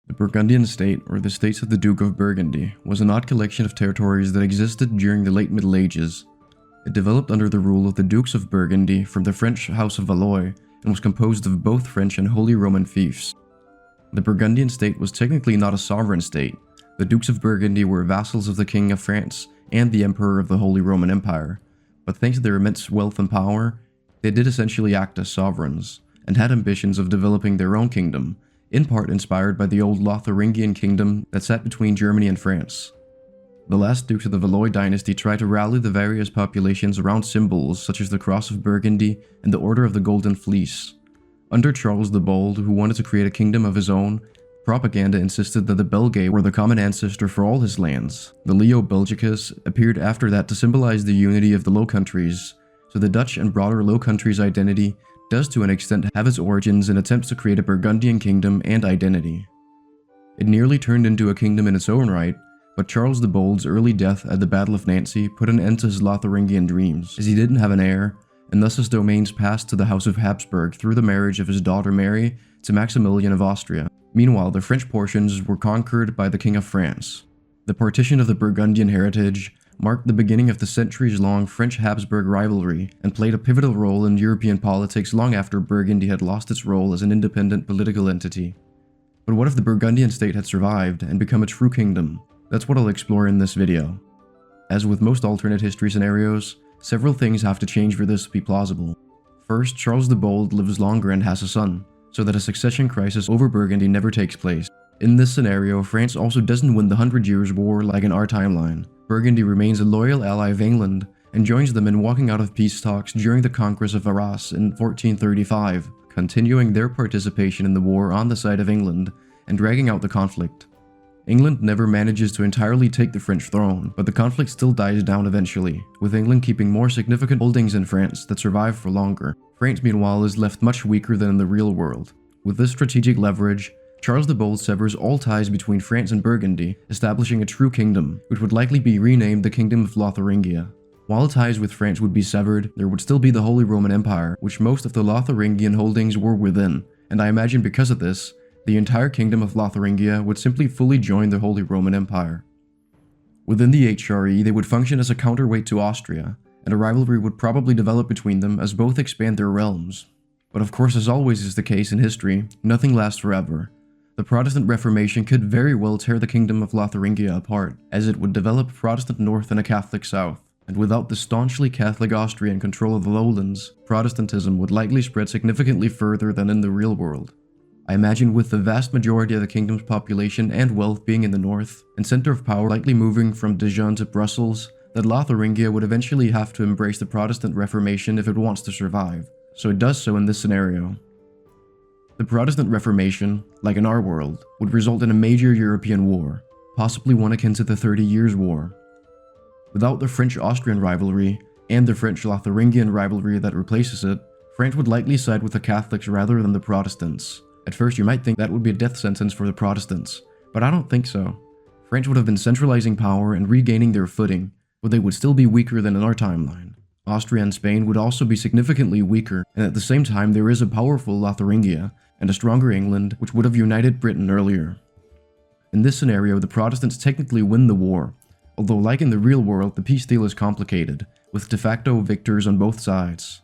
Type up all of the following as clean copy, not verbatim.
The Burgundian state, or the States of the Duke of Burgundy, was an odd collection of territories that existed during the late Middle Ages. It developed under the rule of the Dukes of Burgundy from the French House of Valois and was composed of both French and Holy Roman fiefs. The Burgundian state was technically not a sovereign state. The Dukes of Burgundy were vassals of the King of France and the Emperor of the Holy Roman Empire, but thanks to their immense wealth and power, they did essentially act as sovereigns, and had ambitions of developing their own kingdom, in part inspired by the old Lotharingian kingdom that sat between Germany and France. The last dukes of the Valois dynasty tried to rally the various populations around symbols such as the Cross of Burgundy and the Order of the Golden Fleece. Under Charles the Bold, who wanted to create a kingdom of his own, propaganda insisted that the Belgae were the common ancestor for all his lands. The Leo Belgicus appeared after that to symbolize the unity of the Low Countries, so the Dutch and broader Low Countries identity does to an extent have its origins in attempts to create a Burgundian kingdom and identity. It nearly turned into a kingdom in its own right, but Charles the Bold's early death at the Battle of Nancy put an end to his Lotharingian dreams, as he didn't have an heir, and thus his domains passed to the House of Habsburg through the marriage of his daughter Mary to Maximilian of Austria. Meanwhile, the French portions were conquered by the King of France. The partition of the Burgundian heritage marked the beginning of the centuries-long French-Habsburg rivalry and played a pivotal role in European politics long after Burgundy had lost its role as an independent political entity. But what if the Burgundian state had survived and become a true kingdom? That's what I'll explore in this video. As with most alternate history scenarios, several things have to change for this to be plausible. First, Charles the Bold lives longer and has a son, so that a succession crisis over Burgundy never takes place. In this scenario, France also doesn't win the 100 Years' War like in our timeline. Burgundy remains a loyal ally of England and joins them in walking out of peace talks during the Congress of Arras in 1435, continuing their participation in the war on the side of England and dragging out the conflict. England never manages to entirely take the French throne, but the conflict still dies down eventually, with England keeping more significant holdings in France that survive for longer. France, meanwhile, is left much weaker than in the real world. With this strategic leverage, Charles the Bold severs all ties between France and Burgundy, establishing a true kingdom, which would likely be renamed the Kingdom of Lotharingia. While ties with France would be severed, there would still be the Holy Roman Empire, which most of the Lotharingian holdings were within, and I imagine because of this, the entire Kingdom of Lotharingia would simply fully join the Holy Roman Empire. Within the HRE, they would function as a counterweight to Austria, and a rivalry would probably develop between them as both expand their realms. But of course, as always is the case in history, nothing lasts forever. The Protestant Reformation could very well tear the Kingdom of Lotharingia apart, as it would develop a Protestant North and a Catholic South, and without the staunchly Catholic Austrian control of the lowlands, Protestantism would likely spread significantly further than in the real world. I imagine with the vast majority of the kingdom's population and wealth being in the north, and center of power likely moving from Dijon to Brussels, that Lotharingia would eventually have to embrace the Protestant Reformation if it wants to survive, so it does so in this scenario. The Protestant Reformation, like in our world, would result in a major European war, possibly one akin to the 30 Years' War. Without the French-Austrian rivalry, and the French-Lotharingian rivalry that replaces it, France would likely side with the Catholics rather than the Protestants. At first you might think that would be a death sentence for the Protestants, but I don't think so. France would have been centralizing power and regaining their footing, but they would still be weaker than in our timeline. Austria and Spain would also be significantly weaker, and at the same time there is a powerful Lotharingia, and a stronger England, which would have united Britain earlier. In this scenario, the Protestants technically win the war, although like in the real world, the peace deal is complicated, with de facto victors on both sides.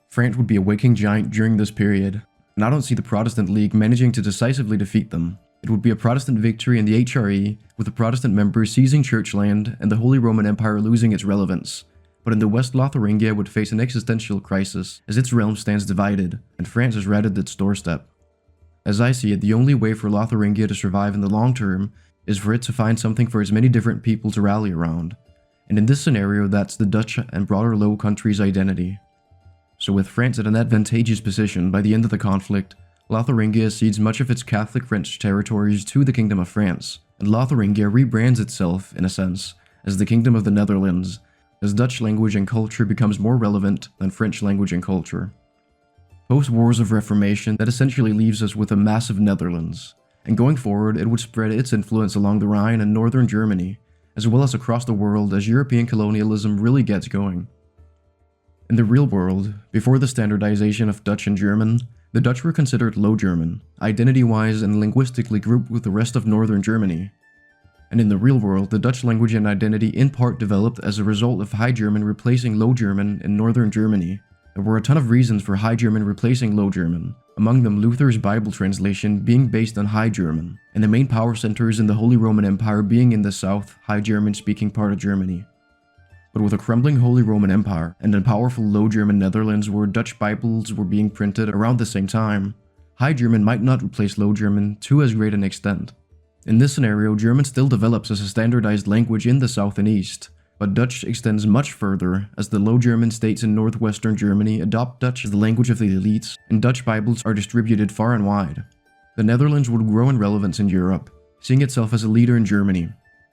France would be a waking giant during this period, and I don't see the Protestant League managing to decisively defeat them. It would be a Protestant victory in the HRE, with the Protestant members seizing church land and the Holy Roman Empire losing its relevance. But in the West, Lotharingia would face an existential crisis as its realm stands divided, and France is right at its doorstep. As I see it, the only way for Lotharingia to survive in the long term is for it to find something for its many different people to rally around. And in this scenario, that's the Dutch and broader Low Countries' identity. So with France at an advantageous position by the end of the conflict, Lotharingia cedes much of its Catholic French territories to the Kingdom of France, and Lotharingia rebrands itself, in a sense, as the Kingdom of the Netherlands, as Dutch language and culture becomes more relevant than French language and culture. Post-Wars of Reformation, that essentially leaves us with a massive Netherlands, and going forward it would spread its influence along the Rhine and northern Germany, as well as across the world as European colonialism really gets going. In the real world, before the standardization of Dutch and German, The Dutch were considered Low German, identity-wise and linguistically grouped with the rest of northern Germany. And in the real world, the Dutch language and identity in part developed as a result of High German replacing Low German in northern Germany. There were a ton of reasons for High German replacing Low German, among them Luther's Bible translation being based on High German, and the main power centers in the Holy Roman Empire being in the south, High German-speaking part of Germany. But with a crumbling Holy Roman Empire and a powerful Low German Netherlands where Dutch Bibles were being printed around the same time, High German might not replace Low German to as great an extent. In this scenario, German still develops as a standardized language in the south and east, but Dutch extends much further as the Low German states in northwestern Germany adopt Dutch as the language of the elites, and Dutch Bibles are distributed far and wide. The Netherlands would grow in relevance in Europe, seeing itself as a leader in Germany.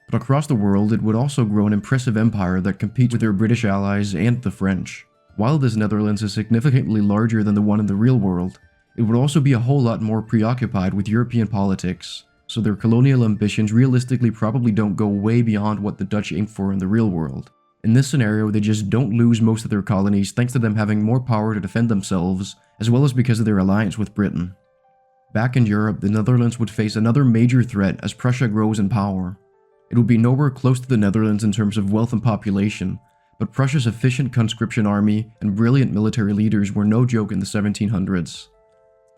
But across the world, it would also grow an impressive empire that competes with their British allies and the French. While this Netherlands is significantly larger than the one in the real world, it would also be a whole lot more preoccupied with European politics, so their colonial ambitions realistically probably don't go way beyond what the Dutch aim for in the real world. In this scenario, they just don't lose most of their colonies thanks to them having more power to defend themselves, as well as because of their alliance with Britain. Back in Europe, the Netherlands would face another major threat as Prussia grows in power. It would be nowhere close to the Netherlands in terms of wealth and population, but Prussia's efficient conscription army and brilliant military leaders were no joke in the 1700s.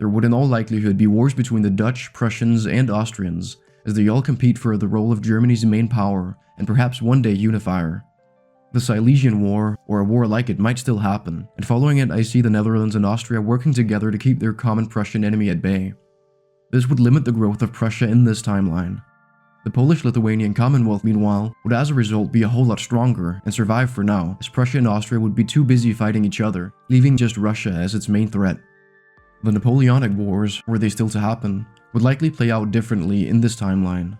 There would in all likelihood be wars between the Dutch, Prussians, and Austrians, as they all compete for the role of Germany's main power and perhaps one day unifier. The Silesian War, or a war like it, might still happen, and following it I see the Netherlands and Austria working together to keep their common Prussian enemy at bay. This would limit the growth of Prussia in this timeline. The Polish-Lithuanian Commonwealth, meanwhile, would as a result be a whole lot stronger and survive for now, as Prussia and Austria would be too busy fighting each other, leaving just Russia as its main threat. The Napoleonic Wars, were they still to happen, would likely play out differently in this timeline.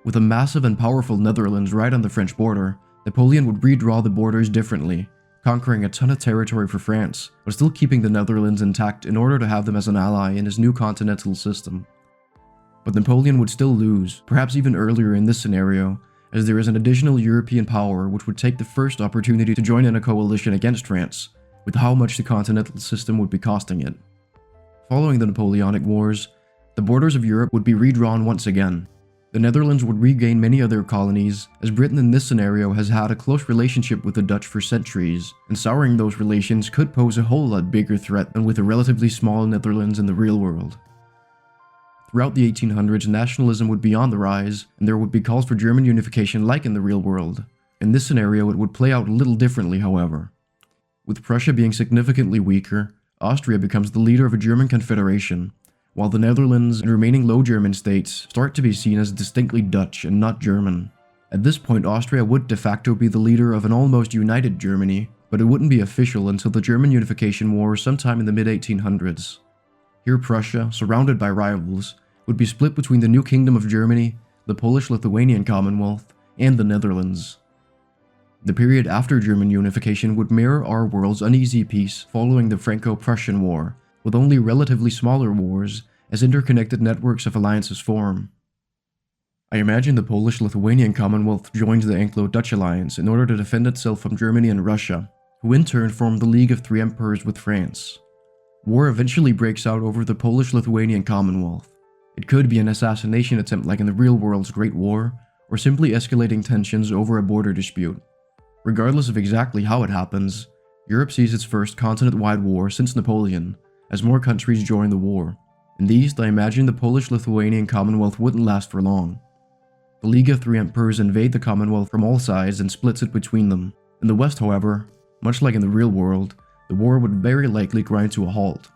With a massive and powerful Netherlands right on the French border, Napoleon would redraw the borders differently, conquering a ton of territory for France, but still keeping the Netherlands intact in order to have them as an ally in his new continental system. But Napoleon would still lose, perhaps even earlier in this scenario, as there is an additional European power which would take the first opportunity to join in a coalition against France, with how much the continental system would be costing it. Following the Napoleonic Wars, the borders of Europe would be redrawn once again. The Netherlands would regain many of their colonies, as Britain in this scenario has had a close relationship with the Dutch for centuries, and souring those relations could pose a whole lot bigger threat than with a relatively small Netherlands in the real world. Throughout the 1800s, nationalism would be on the rise, and there would be calls for German unification like in the real world. In this scenario, it would play out a little differently, however. With Prussia being significantly weaker, Austria becomes the leader of a German confederation, while the Netherlands and remaining Low German states start to be seen as distinctly Dutch and not German. At this point, Austria would de facto be the leader of an almost united Germany, but it wouldn't be official until the German Unification War sometime in the mid-1800s. Here Prussia, surrounded by rivals, would be split between the new Kingdom of Germany, the Polish-Lithuanian Commonwealth, and the Netherlands. The period after German unification would mirror our world's uneasy peace following the Franco-Prussian War, with only relatively smaller wars as interconnected networks of alliances form. I imagine the Polish-Lithuanian Commonwealth joins the Anglo-Dutch alliance in order to defend itself from Germany and Russia, who in turn formed the League of Three Emperors with France. War eventually breaks out over the Polish-Lithuanian Commonwealth. It could be an assassination attempt like in the real world's Great War, or simply escalating tensions over a border dispute. Regardless of exactly how it happens, Europe sees its first continent-wide war since Napoleon, as more countries join the war. In the East, I imagine the Polish-Lithuanian Commonwealth wouldn't last for long. The League of Three Emperors invade the Commonwealth from all sides and splits it between them. In the West, however, much like in the real world, the war would very likely grind to a halt.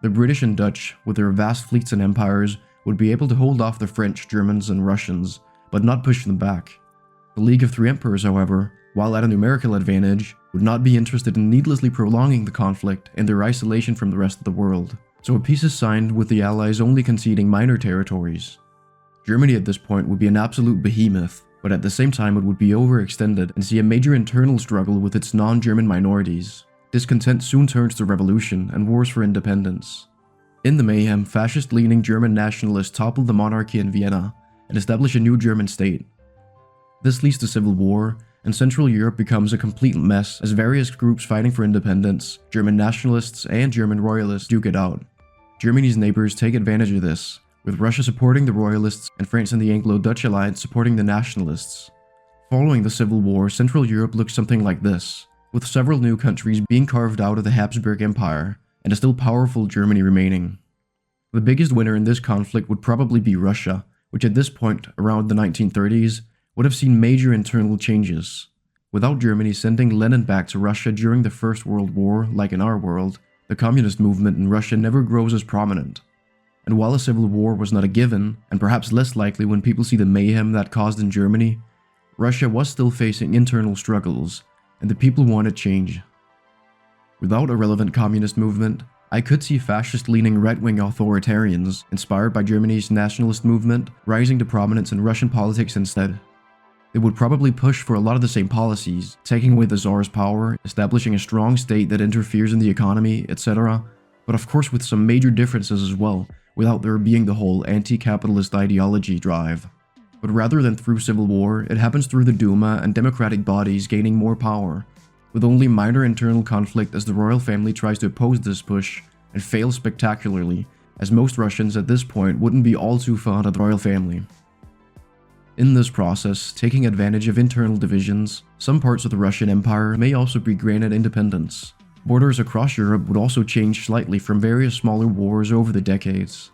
The British and Dutch, with their vast fleets and empires, would be able to hold off the French, Germans, and Russians, but not push them back. The League of Three Emperors, however, while at a numerical advantage, would not be interested in needlessly prolonging the conflict and their isolation from the rest of the world, so a peace is signed with the Allies only conceding minor territories. Germany at this point would be an absolute behemoth, but at the same time it would be overextended and see a major internal struggle with its non-German minorities. Discontent soon turns to revolution and wars for independence. In the mayhem, fascist-leaning German nationalists topple the monarchy in Vienna and establish a new German state. This leads to civil war, and Central Europe becomes a complete mess as various groups fighting for independence, German nationalists and German royalists duke it out. Germany's neighbors take advantage of this, with Russia supporting the royalists and France and the Anglo-Dutch alliance supporting the nationalists. Following the Civil War, Central Europe looked something like this, with several new countries being carved out of the Habsburg Empire, and a still powerful Germany remaining. The biggest winner in this conflict would probably be Russia, which at this point, around the 1930s, would have seen major internal changes. Without Germany sending Lenin back to Russia during the First World War, like in our world, the communist movement in Russia never grows as prominent. And while a civil war was not a given, and perhaps less likely when people see the mayhem that caused in Germany, Russia was still facing internal struggles, and the people wanted change. Without a relevant communist movement, I could see fascist-leaning right-wing authoritarians, inspired by Germany's nationalist movement, rising to prominence in Russian politics instead. They would probably push for a lot of the same policies, taking away the Tsar's power, establishing a strong state that interferes in the economy, etc., but of course with some major differences as well, without there being the whole anti-capitalist ideology drive. But rather than through civil war, it happens through the Duma and democratic bodies gaining more power, with only minor internal conflict as the royal family tries to oppose this push and fails spectacularly, as most Russians at this point wouldn't be all too fond of the royal family. In this process, taking advantage of internal divisions, some parts of the Russian Empire may also be granted independence. Borders across Europe would also change slightly from various smaller wars over the decades.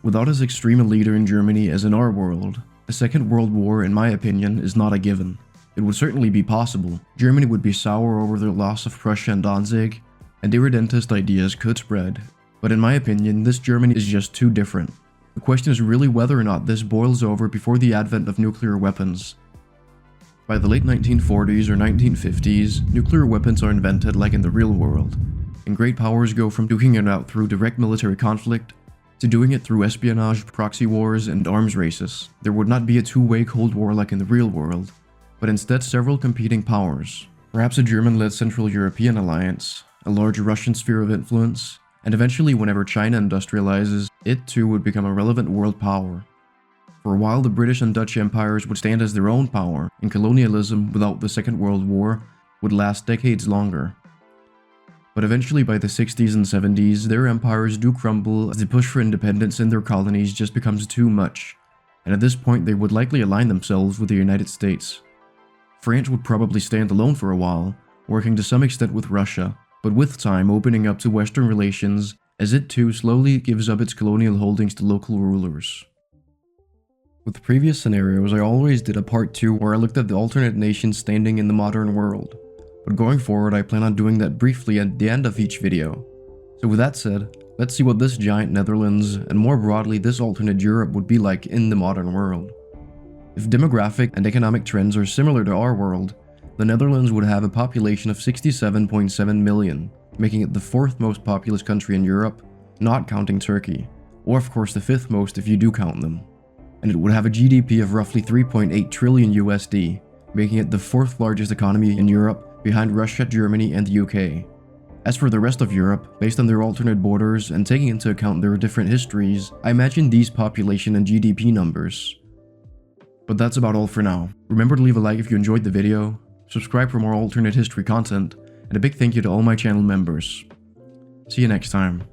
Without as extreme a leader in Germany as in our world, a Second World War, in my opinion, is not a given. It would certainly be possible. Germany would be sour over their loss of Prussia and Danzig, and irredentist ideas could spread. But in my opinion, this Germany is just too different. The question is really whether or not this boils over before the advent of nuclear weapons. By the late 1940s or 1950s, nuclear weapons are invented like in the real world, and great powers go from duking it out through direct military conflict to doing it through espionage, proxy wars, and arms races. There would not be a two-way Cold War like in the real world, but instead several competing powers. Perhaps a German-led Central European alliance, a large Russian sphere of influence, and eventually whenever China industrializes, it too would become a relevant world power. For a while the British and Dutch empires would stand as their own power, and colonialism without the Second World War would last decades longer. But eventually by the 60s and 70s, their empires do crumble as the push for independence in their colonies just becomes too much, and at this point they would likely align themselves with the United States. France would probably stand alone for a while, working to some extent with Russia, but with time opening up to Western relations as it too slowly gives up its colonial holdings to local rulers. With the previous scenarios, I always did a part 2 where I looked at the alternate nations standing in the modern world, but going forward I plan on doing that briefly at the end of each video. So with that said, let's see what this giant Netherlands, and more broadly this alternate Europe, would be like in the modern world. If demographic and economic trends are similar to our world, the Netherlands would have a population of 67.7 million, making it the 4th most populous country in Europe, not counting Turkey, or of course the 5th most if you do count them. And it would have a GDP of roughly 3.8 trillion USD, making it the 4th largest economy in Europe behind Russia, Germany, and the UK. As for the rest of Europe, based on their alternate borders and taking into account their different histories, I imagine these population and GDP numbers. But that's about all for now. Remember to leave a like if you enjoyed the video, subscribe for more alternate history content, and a big thank you to all my channel members. See you next time.